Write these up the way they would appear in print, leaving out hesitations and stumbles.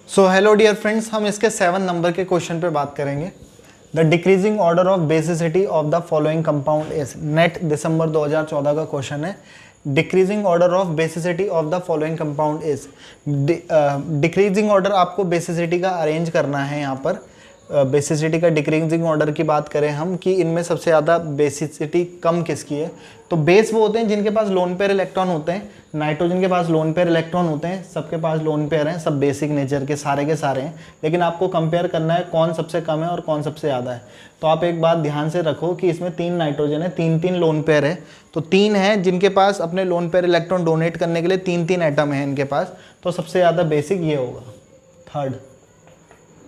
सो hello dear friends, हम इसके 7 number के क्वेश्चन पे बात करेंगे। The decreasing order of basicity of the following compound is. NET दिसंबर 2014 का क्वेश्चन है। Decreasing order of basicity of the following compound is. Decreasing order आपको बेसिसिटी का अरेंज करना है। यहाँ पर बेसिसिटी का डिक्रीजिंग ऑर्डर की बात करें हम कि इनमें सबसे ज़्यादा बेसिसिटी कम किसकी है, तो बेस वो होते हैं जिनके पास लोन पेयर इलेक्ट्रॉन होते हैं। नाइट्रोजन के पास लोन पेयर इलेक्ट्रॉन होते हैं, सबके पास लोन पेयर हैं, सब बेसिक नेचर के सारे हैं। लेकिन आपको कंपेयर करना है कौन सबसे कम है और कौन सबसे ज़्यादा है। तो आप एक बात ध्यान से रखो कि इसमें 3 नाइट्रोजन है, 3 लोन पेयर है। तो 3 है जिनके पास अपने लोन पेयर इलेक्ट्रॉन डोनेट करने के लिए 3 एटम है इनके पास। तो सबसे ज़्यादा बेसिक ये होगा, थर्ड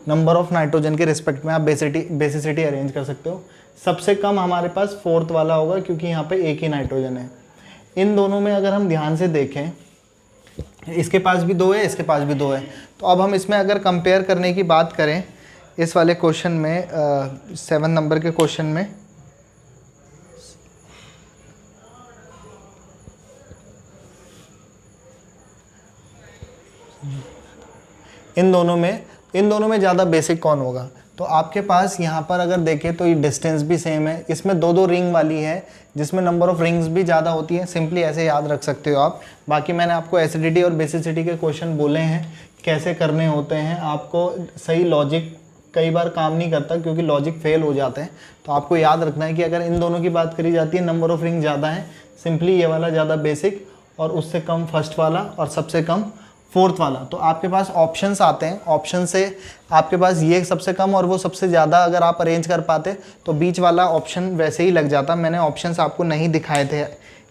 नंबर ऑफ नाइट्रोजन के रिस्पेक्ट में आप बेसिसिटी अरेंज कर सकते हो। सबसे कम हमारे पास फोर्थ वाला होगा क्योंकि यहाँ पे एक ही नाइट्रोजन है। इन दोनों में अगर हम ध्यान से देखें, इसके पास भी 2 है, इसके पास भी 2 है। तो अब हम इसमें अगर कंपेयर करने की बात करें इस वाले क्वेश्चन में, 7 नंबर के क्वेश्चन में, इन दोनों में ज़्यादा बेसिक कौन होगा। तो आपके पास यहाँ पर अगर देखें तो ये डिस्टेंस भी सेम है। इसमें 2 रिंग वाली है जिसमें नंबर ऑफ रिंग्स भी ज़्यादा होती है। सिंपली ऐसे याद रख सकते हो आप। बाकी मैंने आपको एसिडिटी और बेसिसिटी के क्वेश्चन बोले हैं कैसे करने होते हैं। आपको सही लॉजिक कई बार काम नहीं करता क्योंकि लॉजिक फेल हो जाते हैं। तो आपको याद रखना है कि अगर इन दोनों की बात करी जाती है, नंबर ऑफ रिंग ज़्यादा है, सिंपली ये वाला ज़्यादा बेसिक और उससे कम फर्स्ट वाला और सबसे कम फोर्थ वाला। तो आपके पास ऑप्शंस आते हैं, ऑप्शन से आपके पास ये सबसे कम और वो सबसे ज़्यादा अगर आप अरेंज कर पाते तो बीच वाला ऑप्शन वैसे ही लग जाता। मैंने ऑप्शंस आपको नहीं दिखाए थे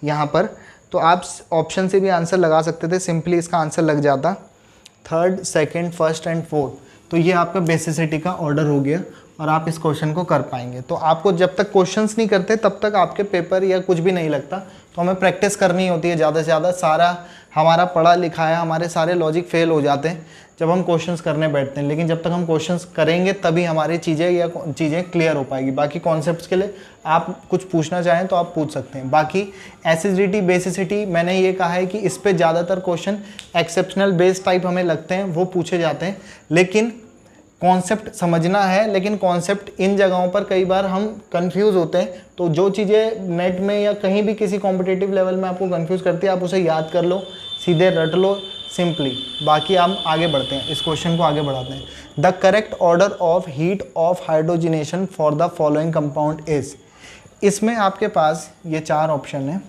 यहाँ पर, तो आप ऑप्शन से भी आंसर लगा सकते थे। सिंपली इसका आंसर लग जाता third, second, first and fourth. तो ये आपका बेसिसिटी का ऑर्डर हो गया और आप इस क्वेश्चन को कर पाएंगे। तो आपको जब तक क्वेश्चंस नहीं करते तब तक आपके पेपर या कुछ भी नहीं लगता। तो हमें प्रैक्टिस करनी होती है ज़्यादा से ज़्यादा। सारा हमारा पढ़ा लिखा है, हमारे सारे लॉजिक फेल हो जाते हैं जब हम क्वेश्चंस करने बैठते हैं। लेकिन जब तक हम क्वेश्चंस करेंगे तभी हमारी चीज़ें क्लियर हो पाएगी। बाकी कॉन्सेप्ट्स के लिए आप कुछ पूछना चाहें तो आप पूछ सकते हैं। बाकी एसिडिटी बेसिसिटी मैंने ये कहा है कि इस पर ज़्यादातर क्वेश्चन एक्सेप्शनल बेस टाइप हमें लगते हैं, वो पूछे जाते हैं। लेकिन कॉन्सेप्ट समझना है, लेकिन कॉन्सेप्ट इन जगहों पर कई बार हम कंफ्यूज होते हैं। तो जो चीज़ें नेट में या कहीं भी किसी कॉम्पिटिटिव लेवल में आपको कंफ्यूज करती है, आप उसे याद कर लो, सीधे रट लो सिंपली। बाकी हम आगे बढ़ते हैं, इस क्वेश्चन को आगे बढ़ाते हैं। The correct order of heat of hydrogenation for the following compound is. इसमें आपके पास ये 4 ऑप्शन है।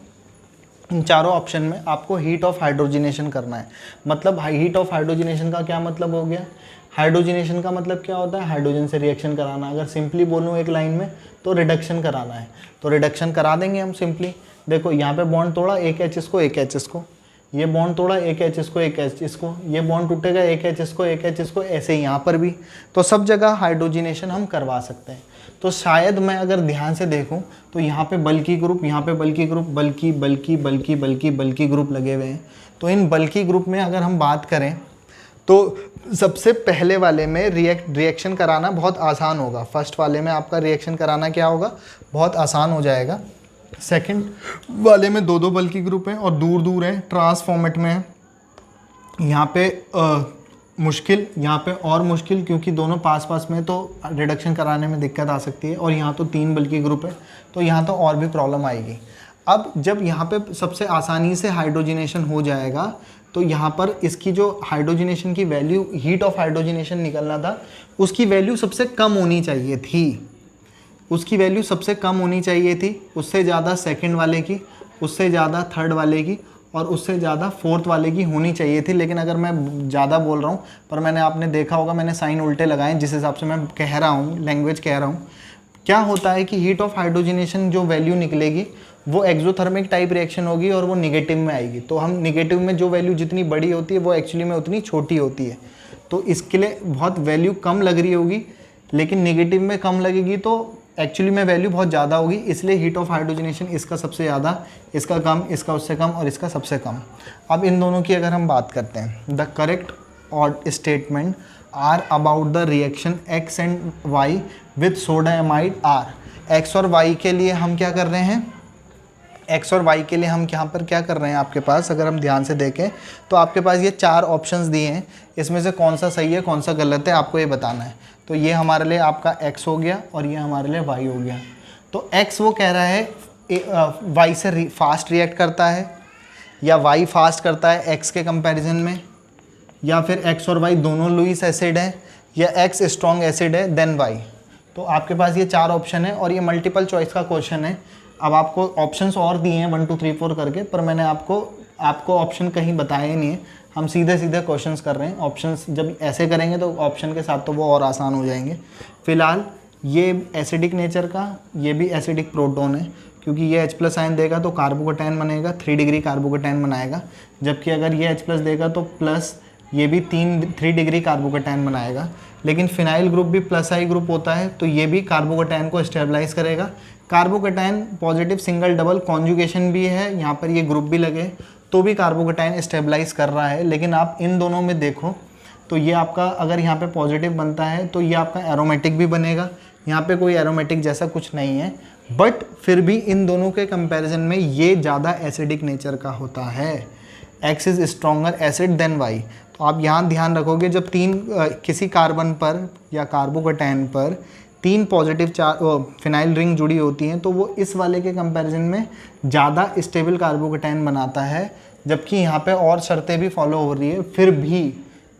इन चारों ऑप्शन में आपको हीट ऑफ हाइड्रोजिनेशन करना है। मतलब हीट ऑफ हाइड्रोजिनेशन का क्या मतलब हो गया? हाइड्रोजिनेशन का मतलब क्या होता है? हाइड्रोजन से रिएक्शन कराना। अगर सिंपली बोलूँ एक लाइन में तो रिडक्शन कराना है। तो रिडक्शन करा देंगे हम सिंपली। देखो यहाँ पे बॉन्ड तोड़ा, एक एच इसको, एक एच इसको, ये बॉन्ड तोड़ा, एक एच इसको, एक एच इसको, ये बॉन्ड टूटेगा, एक एच इसको, एक एच इसको, ऐसे ही यहाँ पर भी। तो सब जगह हाइड्रोजिनेशन हम करवा सकते हैं। तो शायद मैं अगर ध्यान से देखूं तो यहाँ पे बल्की ग्रुप, यहाँ पे बल्की ग्रुप, बल्की ग्रुप लगे हुए हैं। तो इन बल्की ग्रुप में अगर हम बात करें तो सबसे पहले वाले में रिएक्शन कराना बहुत आसान होगा। फर्स्ट वाले में आपका रिएक्शन कराना क्या होगा? बहुत आसान हो जाएगा। सेकंड वाले में 2 बल्की ग्रुप हैं और दूर दूर हैं, ट्रांस फॉर्मेट में है। यहाँ पे मुश्किल, यहाँ पे और मुश्किल, क्योंकि दोनों पास पास में तो रिडक्शन कराने में दिक्कत आ सकती है। और यहाँ तो 3 बल्की ग्रुप है, तो यहाँ तो और भी प्रॉब्लम आएगी। अब जब यहाँ पे सबसे आसानी से हाइड्रोजिनेशन हो जाएगा तो यहाँ पर इसकी जो हाइड्रोजिनेशन की वैल्यू, हीट ऑफ हाइड्रोजिनेशन निकलना था, उसकी वैल्यू सबसे कम होनी चाहिए थी। उसकी वैल्यू सबसे कम होनी चाहिए थी, उससे ज़्यादा सेकंड वाले की, उससे ज़्यादा थर्ड वाले की और उससे ज़्यादा फोर्थ वाले की होनी चाहिए थी। लेकिन अगर मैं ज़्यादा बोल रहा हूँ, पर मैंने आपने देखा होगा मैंने साइन उल्टे लगाए जिस हिसाब से मैं कह रहा हूँ, लैंग्वेज कह रहा हूँ। क्या होता है कि हीट ऑफ हाइड्रोजिनेशन जो वैल्यू निकलेगी वो एक्सोथर्मिक टाइप रिएक्शन होगी और वो निगेटिव में आएगी। तो हम निगेटिव में जो वैल्यू जितनी बड़ी होती है वो एक्चुअली में उतनी छोटी होती है। तो इसके लिए बहुत वैल्यू कम लग रही होगी, लेकिन निगेटिव में कम लगेगी तो एक्चुअली में वैल्यू बहुत ज़्यादा होगी। इसलिए हीट ऑफ हाइड्रोजिनेशन इसका सबसे ज़्यादा, इसका कम, इसका उससे कम और इसका सबसे कम। अब इन दोनों की अगर हम बात करते हैं, द करेक्ट और statement are about the reaction X and Y with sodamide are. X और वाई के लिए हम क्या कर रहे हैं? एक्स और वाई के लिए हम यहाँ पर क्या कर रहे हैं, आपके पास अगर हम ध्यान से देखें तो आपके पास ये 4 ऑप्शंस दिए हैं, इसमें से कौन सा सही है कौन सा गलत है आपको ये बताना है। तो ये हमारे लिए आपका एक्स हो गया और ये हमारे लिए वाई हो गया। तो एक्स वो कह रहा है वाई से फास्ट रिएक्ट करता है, या वाई फास्ट करता है एक्स के कंपैरिजन में, या फिर एक्स और वाई दोनों लुईस एसिड है, या एक्स स्ट्रॉन्ग एसिड है देन वाई। तो आपके पास ये 4 ऑप्शन है और ये मल्टीपल चॉइस का क्वेश्चन है। अब आपको ऑप्शंस और दिए हैं 1 2 3 4 करके, पर मैंने आपको ऑप्शन कहीं बताए ही नहीं है, हम सीधे सीधे क्वेश्चंस कर रहे हैं। ऑप्शंस जब ऐसे करेंगे तो ऑप्शन के साथ तो वो और आसान हो जाएंगे। फिलहाल ये एसिडिक नेचर का, ये भी एसिडिक प्रोटोन है, क्योंकि ये H+ आयन देगा तो कार्बोकेटायन बनेगा, 3 डिग्री कार्बोकेटायन बनाएगा। जबकि अगर ये H+ देगा तो प्लस ये भी 3 डिग्री कार्बोकेटायन बनाएगा। लेकिन फिनाइल ग्रुप भी प्लस आई ग्रुप होता है, तो ये भी कार्बोकेटायन को स्टेबलाइज करेगा। Carbocation positive single double conjugation भी है, यहाँ पर ये ग्रुप भी लगे तो भी कार्बोकेटायन स्टेबलाइज कर रहा है। लेकिन आप इन दोनों में देखो तो ये आपका अगर यहाँ पे पॉजिटिव बनता है तो ये आपका एरोमेटिक भी बनेगा, यहाँ पे कोई एरोमेटिक जैसा कुछ नहीं है, बट फिर भी इन दोनों के कंपैरिजन में ये ज़्यादा एसिडिक नेचर का होता है। X is stronger acid than Y. तो आप यहाँ ध्यान रखोगे जब किसी कार्बन पर या कार्बोकेटायन पर 3 पॉजिटिव फिनाइल रिंग जुड़ी होती हैं तो वो इस वाले के कंपैरिजन में ज़्यादा स्टेबल कार्बोकेटायन बनाता है, जबकि यहाँ पे और शर्तें भी फॉलो हो रही है। फिर भी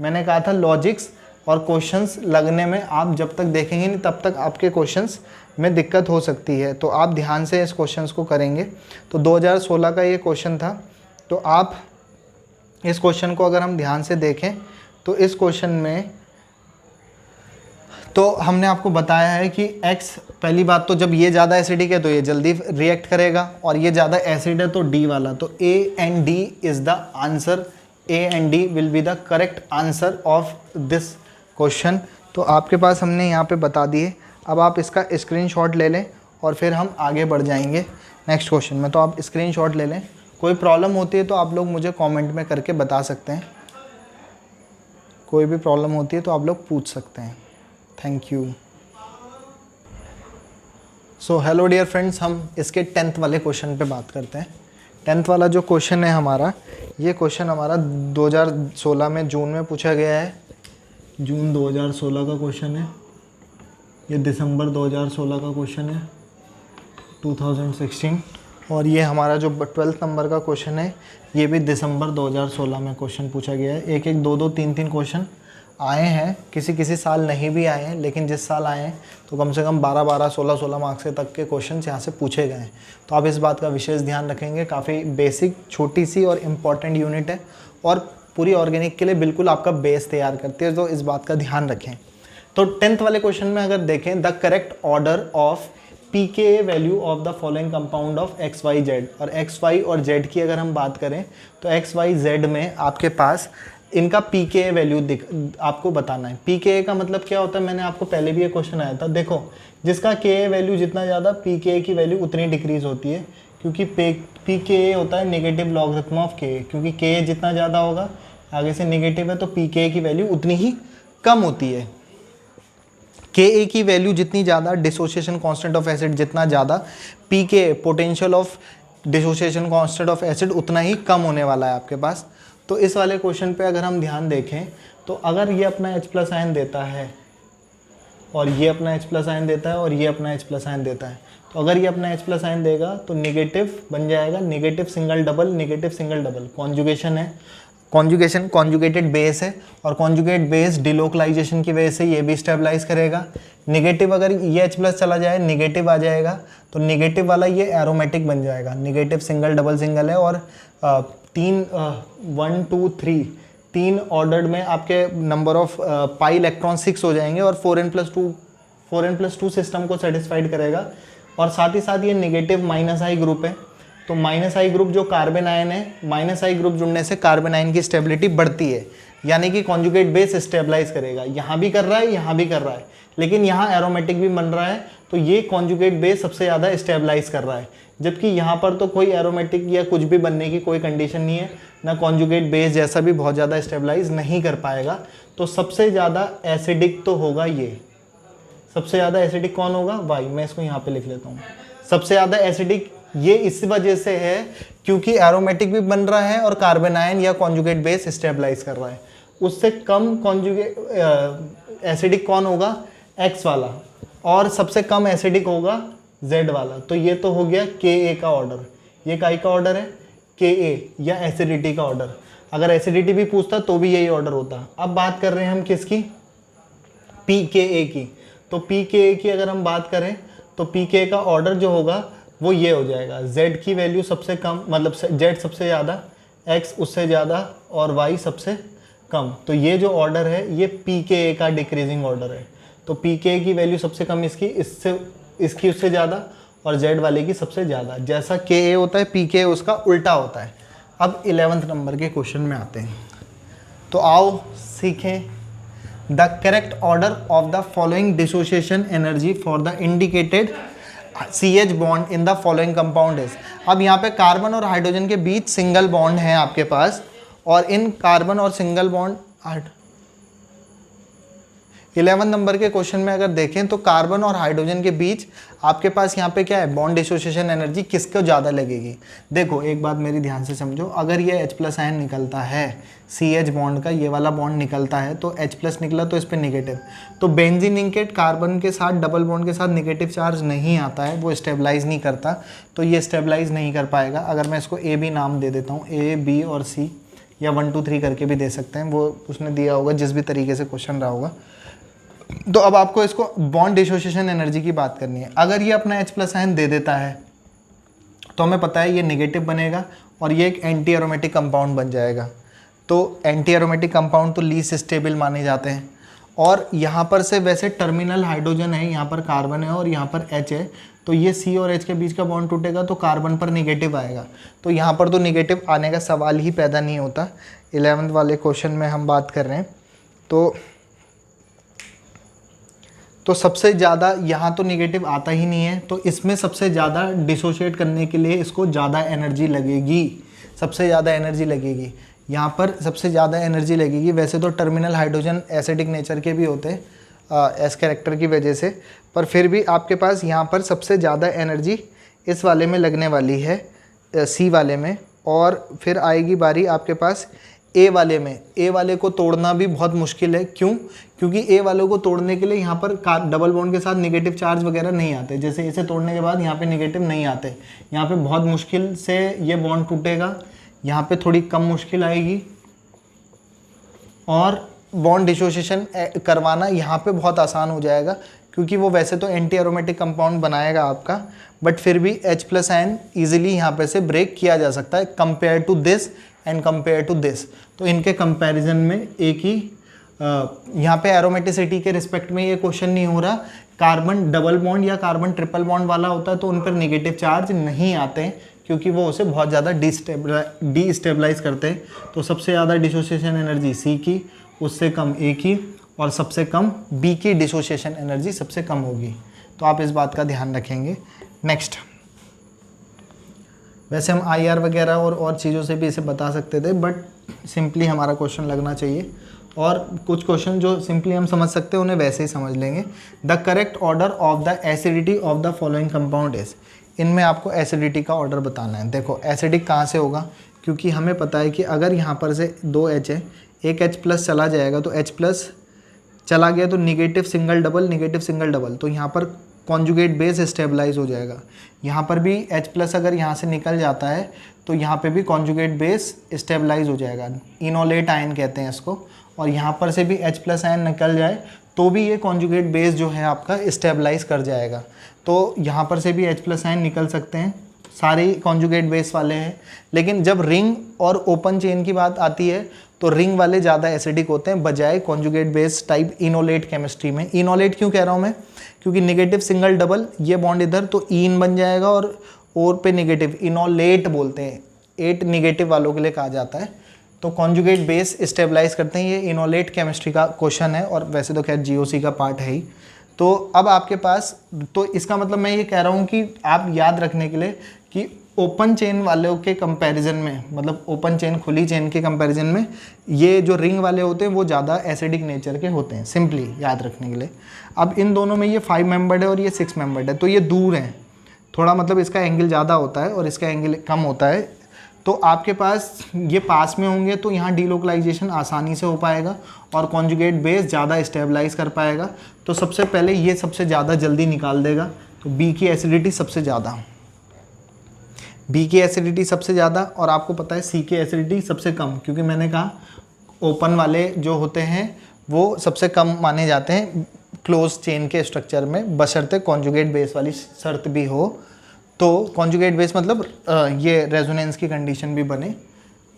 मैंने कहा था लॉजिक्स और क्वेश्चंस लगने में आप जब तक देखेंगे नहीं तब तक आपके क्वेश्चंस में दिक्कत हो सकती है। तो आप ध्यान से इस क्वेश्चंस को करेंगे। तो 2016 का ये क्वेश्चन था, तो आप इस क्वेश्चन को अगर हम ध्यान से देखें तो इस क्वेश्चन में तो हमने आपको बताया है कि x, पहली बात तो जब ये ज़्यादा एसिडिक है तो ये जल्दी रिएक्ट करेगा, और ये ज़्यादा एसिड है तो D वाला, तो A and D is the answer, A and D will be the correct answer of this question. तो आपके पास हमने यहाँ पे बता दिए। अब आप इसका स्क्रीनशॉट ले लें और फिर हम आगे बढ़ जाएंगे नेक्स्ट क्वेश्चन में। तो आप स्क्रीनशॉट ले लें, कोई प्रॉब्लम होती है तो आप लोग मुझे कमेंट में करके बता सकते हैं, कोई भी प्रॉब्लम होती है तो आप लोग पूछ सकते हैं। Thank you. So hello dear friends, हम इसके 10th वाले क्वेश्चन पे बात करते हैं। 10th वाला जो क्वेश्चन है हमारा, ये क्वेश्चन हमारा 2016 में जून में पूछा गया है। जून 2016 का क्वेश्चन है। ये दिसंबर 2016 का क्वेश्चन है 2016, और ये हमारा जो 12th नंबर का क्वेश्चन है ये भी दिसंबर 2016 में क्वेश्चन पूछा गया है। एक एक 2 3 3 क्वेश्चन आए हैं, किसी साल नहीं भी आए हैं, लेकिन जिस साल आए हैं तो कम से कम 12 16 मार्क्स से तक के क्वेश्चन यहाँ से पूछे गए हैं। तो आप इस बात का विशेष ध्यान रखेंगे। काफ़ी बेसिक, छोटी सी और इम्पॉर्टेंट यूनिट है और पूरी ऑर्गेनिक के लिए बिल्कुल आपका बेस तैयार करती है, तो इस बात का ध्यान रखें। तो 10th वाले क्वेश्चन में अगर देखें, the correct order of pKa value of the following compound of XYZ, और XY और Z की अगर हम बात करें तो XYZ में आपके पास इनका pKa वैल्यू आपको बताना है। pKa का मतलब क्या होता है, मैंने आपको पहले भी ये क्वेश्चन आया था। देखो, जिसका Ka वैल्यू जितना ज़्यादा pKa की वैल्यू उतनी डिक्रीज होती है, क्योंकि pKa होता है नेगेटिव लॉगरिथम ऑफ Ka, क्योंकि Ka जितना ज़्यादा होगा, आगे से नेगेटिव है तो pKa की वैल्यू उतनी ही कम होती है। Ka की वैल्यू जितनी ज़्यादा, डिसोसिएशन कांस्टेंट ऑफ एसिड जितना ज़्यादा, pKa potential of dissociation constant of acid उतना ही कम होने वाला है आपके पास। तो इस वाले क्वेश्चन पे अगर हम ध्यान देखें तो अगर ये अपना H+ आयन देता है और ये अपना H+ आयन देता है और ये अपना H+ आयन देता है, तो अगर ये अपना H+ आयन देगा तो नेगेटिव बन जाएगा, नेगेटिव सिंगल डबल कॉन्जुगेशन है, कॉन्जुगेशन कॉन्जुगेटेड बेस है, और कॉन्जुगेट बेस डिलोकलाइजेशन की वजह से ये भी स्टेबलाइज करेगा। नेगेटिव अगर ये H+ चला जाए, नेगेटिव आ जाएगा, तो नेगेटिव वाला ये एरोमेटिक बन जाएगा। नेगेटिव सिंगल डबल सिंगल है, और 1 2 3 ऑर्डर्ड में आपके नंबर ऑफ पाई इलेक्ट्रॉन 6 हो जाएंगे, और 4n+2 सिस्टम को सेटिस्फाइड करेगा। और साथ ही साथ ये नेगेटिव -I ग्रुप है, तो -I ग्रुप जो कार्बन आयन है, -I ग्रुप जुड़ने से कार्बन आयन की स्टेबिलिटी बढ़ती है, यानी कि कॉन्जुगेट बेस स्टेबलाइज करेगा। यहाँ भी कर रहा है, यहाँ भी कर रहा है, लेकिन यहाँ एरोमेटिक भी बन रहा है, तो ये कॉन्जुगेट बेस सबसे ज़्यादा स्टेबलाइज कर रहा है। जबकि यहाँ पर तो कोई एरोमेटिक या कुछ भी बनने की कोई कंडीशन नहीं है, ना कॉन्जुगेट बेस जैसा भी बहुत ज़्यादा स्टेबलाइज नहीं कर पाएगा। तो सबसे ज़्यादा एसिडिक तो होगा ये, सबसे ज़्यादा एसिडिक कौन होगा, वाई। मैं इसको यहाँ पे लिख लेता हूँ, सबसे ज़्यादा एसिडिक ये इस वजह से है क्योंकि एरोमेटिक भी बन रहा है और कार्बन आयन या कॉन्जुगेट बेस स्टेबलाइज कर रहा है। उससे कम कॉन्जुगेट एसिडिक कौन होगा? X वाला, और सबसे कम एसिडिक होगा Z वाला। तो ये तो हो गया Ka का ऑर्डर। ये काई का ऑर्डर है? Ka या एसिडिटी का ऑर्डर। अगर एसिडिटी भी पूछता तो भी यही ऑर्डर होता। अब बात कर रहे हैं हम किसकी? pKa की। तो pKa की अगर हम बात करें तो pKa का ऑर्डर जो होगा वो ये हो जाएगा, Z की वैल्यू सबसे कम, मतलब Z सबसे ज़्यादा, X उससे ज़्यादा और Y सबसे कम। तो ये जो ऑर्डर है ये pKa का डिक्रीजिंग ऑर्डर है। तो pKa की वैल्यू सबसे कम इसकी उससे ज़्यादा और Z वाले की सबसे ज़्यादा। जैसा Ka होता है pKa उसका उल्टा होता है। अब 11th नंबर के क्वेश्चन में आते हैं, तो आओ सीखें। The correct order of the following dissociation energy for the indicated CH bond in the following compound is. अब यहाँ पे कार्बन और हाइड्रोजन के बीच सिंगल बॉन्ड है आपके पास, और इन कार्बन और सिंगल बॉन्ड 11 नंबर के क्वेश्चन में अगर देखें तो कार्बन और हाइड्रोजन के बीच आपके पास यहाँ पे क्या है? बॉन्ड डिसोसिएशन एनर्जी किसको ज़्यादा लगेगी? देखो एक बात मेरी ध्यान से समझो, अगर ये H+ आयन निकलता है, CH बॉन्ड का ये वाला बॉन्ड निकलता है तो H+ निकला तो इस पर निगेटिव, तो बेंजीन लिंकेड कार्बन के साथ डबल बॉन्ड के साथ निगेटिव चार्ज नहीं आता है, वो स्टेबलाइज नहीं करता, तो ये स्टेबलाइज नहीं कर पाएगा। अगर मैं इसको AB नाम दे देता हूँ, A, B और C, या 1 2 3 करके भी दे सकते हैं, वो उसने दिया होगा जिस भी तरीके से क्वेश्चन रहा होगा। तो अब आपको इसको बॉन्ड डिसोसिएशन एनर्जी की बात करनी है। अगर ये अपना H+ आयन दे देता है तो हमें पता है ये नेगेटिव बनेगा और ये एक एंटी एरोमेटिक कंपाउंड बन जाएगा। तो एंटी एरोमेटिक कंपाउंड तो लीस्ट स्टेबल माने जाते हैं, और यहाँ पर से वैसे टर्मिनल हाइड्रोजन है, यहाँ पर कार्बन है और यहाँ पर H है, तो ये C और H के बीच का बॉन्ड टूटेगा तो कार्बन पर निगेटिव आएगा। तो यहाँ पर तो निगेटिव आने का सवाल ही पैदा नहीं होता। 11th वाले क्वेश्चन में हम बात कर रहे हैं, तो सबसे ज़्यादा यहाँ तो निगेटिव आता ही नहीं है, तो इसमें सबसे ज़्यादा डिसोशिएट करने के लिए इसको ज़्यादा एनर्जी लगेगी, सबसे ज़्यादा एनर्जी लगेगी यहाँ पर, सबसे ज़्यादा एनर्जी लगेगी। वैसे तो टर्मिनल हाइड्रोजन एसिडिक नेचर के भी होते हैं एस कैरेक्टर की वजह से, पर फिर भी आपके पास यहाँ पर सबसे ज़्यादा एनर्जी इस वाले में लगने वाली है, सी वाले में। और फिर आएगी बारी आपके पास ए वाले में। ए वाले को तोड़ना भी बहुत मुश्किल है, क्यों? क्योंकि ए वालों को तोड़ने के लिए यहाँ पर डबल बॉन्ड के साथ नेगेटिव चार्ज वगैरह नहीं आते, जैसे इसे तोड़ने के बाद यहाँ पे नेगेटिव नहीं आते, यहाँ पे बहुत मुश्किल से ये बॉन्ड टूटेगा, यहाँ पे थोड़ी कम मुश्किल आएगी, और बॉन्ड डिसोसिएशन करवाना यहाँ पे बहुत आसान हो जाएगा, क्योंकि वो वैसे तो एंटी एरोमेटिक कंपाउंड बनाएगा आपका, बट फिर भी H+ आयन ईजिली यहाँ पे से ब्रेक किया जा सकता है compare to this and compare to this. तो इनके कंपैरिजन में एक ही यहाँ पे एरोमेटिसिटी के रिस्पेक्ट में ये क्वेश्चन नहीं हो रहा। कार्बन डबल बॉन्ड या कार्बन ट्रिपल बॉन्ड वाला होता है तो उन पर नेगेटिव चार्ज नहीं आते हैं, क्योंकि वो उसे बहुत ज़्यादा डीस्टेबलाइज करते हैं। तो सबसे ज़्यादा डिसोसिएशन एनर्जी C की, उससे कम A की, और सबसे कम B की डिसोसिएशन एनर्जी सबसे कम होगी। तो आप इस बात का ध्यान रखेंगे। नेक्स्ट, वैसे हम IR वगैरह और चीज़ों से भी इसे बता सकते थे, बट सिंपली हमारा क्वेश्चन लगना चाहिए, और कुछ क्वेश्चन जो सिंपली हम समझ सकते हैं उन्हें वैसे ही समझ लेंगे। The correct order of the acidity of the following compound is. इनमें आपको एसिडिटी का ऑर्डर बताना है। देखो एसिडिक कहाँ से होगा, क्योंकि हमें पता है कि अगर यहाँ पर से 2 H है, एक H+ चला जाएगा तो H+ चला गया तो negative single double, negative single double, तो यहाँ पर कॉन्जुगेट बेस स्टेबलाइज हो जाएगा। यहाँ पर भी H+ अगर यहाँ से निकल जाता है तो यहाँ पे भी कॉन्जुगेट बेस स्टेबलाइज हो जाएगा, इनोलेट आयन कहते हैं इसको। और यहाँ पर से भी H+ आयन निकल जाए तो भी ये कॉन्जुगेट बेस जो है आपका स्टेबलाइज कर जाएगा। तो यहाँ पर से भी H+ आयन निकल सकते हैं, सारे कॉन्जुगेट बेस वाले हैं। लेकिन जब रिंग और ओपन चेन की बात आती है तो रिंग वाले ज़्यादा एसिडिक होते हैं बजाय conjugate base type enolate chemistry में। इनोलेट क्यों कह रहा हूँ मैं, क्योंकि निगेटिव सिंगल डबल ये बॉन्ड इधर तो ईन बन जाएगा और पे निगेटिव, इनोलेट बोलते हैं, 8 निगेटिव वालों के लिए कहा जाता है। तो कॉन्जुगेट बेस स्टेबलाइज करते हैं, ये इनोलेट केमिस्ट्री का क्वेश्चन है, और वैसे तो खैर GOC का पार्ट है ही। तो अब आपके पास, तो इसका मतलब मैं ये कह रहा हूँ कि आप याद रखने के लिए कि ओपन चेन वालों के कंपैरिजन में, मतलब ओपन चेन खुली चेन के कंपैरिजन में ये जो रिंग वाले होते हैं वो ज़्यादा एसिडिक नेचर के होते हैं, सिंपली याद रखने के लिए। अब इन दोनों में ये 5 मेंबर्ड है और ये 6 मेंबर्ड है, तो ये दूर हैं, थोड़ा मतलब इसका एंगल ज़्यादा होता है और इसका एंगल कम होता है। तो आपके पास ये पास में होंगे तो यहाँ डीलोकलाइजेशन आसानी से हो पाएगा और कॉन्जुगेट बेस ज़्यादा स्टेबलाइज कर पाएगा। तो सबसे पहले ये सबसे ज़्यादा जल्दी निकाल देगा। तो बी की एसिडिटी सबसे ज़्यादा, बी की एसिडिटी सबसे ज़्यादा, और आपको पता है सी की एसिडिटी सबसे कम, क्योंकि मैंने कहा ओपन वाले जो होते हैं वो सबसे कम माने जाते हैं क्लोज चेन के स्ट्रक्चर में, बशर्ते कॉन्जुगेट बेस वाली शर्त भी हो। तो कॉन्जुगेट बेस मतलब ये रेजोनेंस की कंडीशन भी बने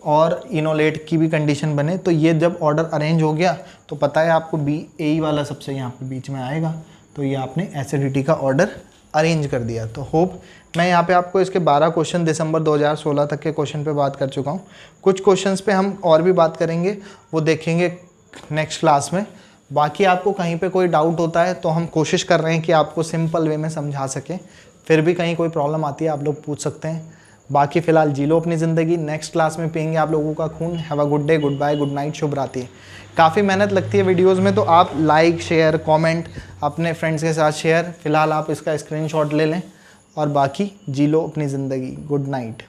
और इनोलेट की भी कंडीशन बने। तो ये जब ऑर्डर अरेंज हो गया तो पता है आपको बी ए वाला सबसे यहाँ पे बीच में आएगा। तो ये आपने एसिडिटी का ऑर्डर अरेंज कर दिया। तो होप मैं यहाँ पे आपको इसके 12 क्वेश्चन दिसंबर 2016 तक के क्वेश्चन पे बात कर चुका हूँ। कुछ क्वेश्चंस पे हम और भी बात करेंगे, वो देखेंगे नेक्स्ट क्लास में। बाकी आपको कहीं पे कोई डाउट होता है तो हम कोशिश कर रहे हैं कि आपको सिंपल वे में समझा सकें। फिर भी कहीं कोई प्रॉब्लम आती है आप लोग पूछ सकते हैं। बाकी फ़िलहाल जी लो अपनी ज़िंदगी, नेक्स्ट क्लास में पियेंगे आप लोगों का खून। Have a good day, good bye, good night, शुभ रात्रि। काफ़ी मेहनत लगती है वीडियोस में, तो आप लाइक शेयर कमेंट अपने फ्रेंड्स के साथ शेयर। फ़िलहाल आप इसका स्क्रीनशॉट ले लें और बाकी जी लो अपनी ज़िंदगी। Good night.